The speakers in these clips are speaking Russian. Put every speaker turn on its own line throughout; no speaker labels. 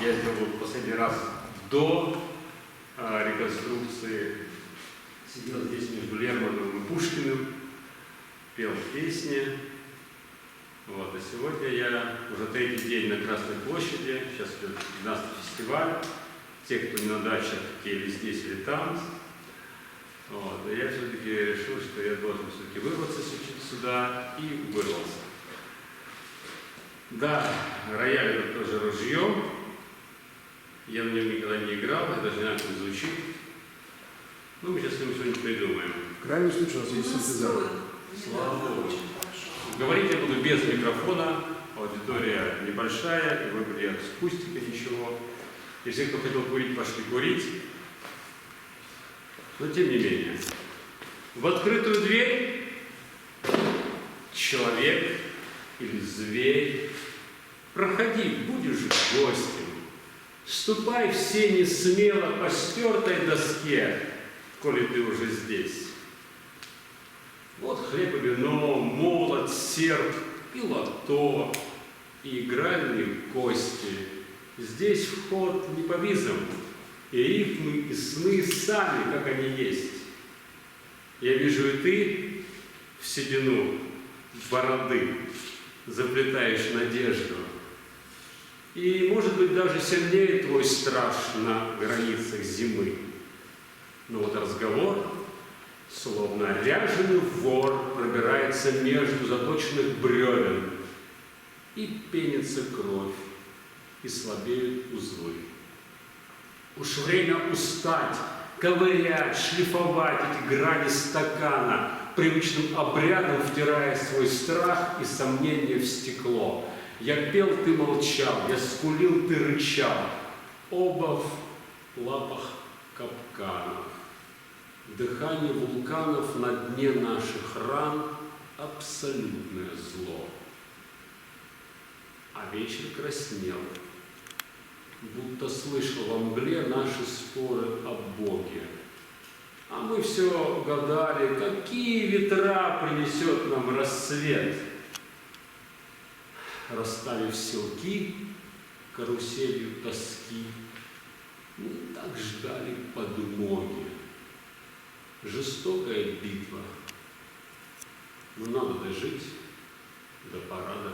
Я сделал последний раз до реконструкции. Сидел здесь между Лермонтовым и Пушкиным, пел песни. Вот. И сегодня я уже третий день на Красной площади. Сейчас идет 12-й фестиваль. Те, кто не на дачах, те или здесь, или там. Вот. И я все-таки решил, что я должен все-таки вырваться сюда, и вырвался. Да, рояль это тоже ружье. Я на нем никогда не играл, я даже не знаю, как он звучит. Ну, мы сейчас с ним что-нибудь придумаем.
В крайнем случае у нас есть синтезатор.
Слава Богу. Говорить я буду без микрофона, аудитория небольшая, и вроде от спустика ничего. И все, кто хотел курить, пошли курить. Но тем не менее, в открытую дверь человек или зверь, проходи, будешь гостем. Ступай в сени смело по стертой доске, коли ты уже здесь. Вот хлеб и вино, молот, серп и лото, и игральные кости. Здесь вход не по визам, и рифмы, и сны сами, как они есть. Я вижу, и ты в седину бороды заплетаешь надежду. И, может быть, даже сильнее твой страж на границах зимы. Но вот разговор, словно ряженый вор, пробирается между заточенных бревен, и пенится кровь, и слабеют узлы. Уж время устать, ковырять, шлифовать эти грани стакана, привычным обрядом втирая свой страх и сомнение в стекло. Я пел, ты молчал, я скулил, ты рычал. Оба в лапах капканов. Дыхание вулканов на дне наших ран — абсолютное зло. А вечер краснел, будто слышал во мгле наши споры о Боге. А мы все гадали, какие ветра принесет нам рассвет. Расставив селки каруселью тоски, мы так ждали подмоги. Жестокая битва, но надо дожить до парада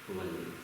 планет.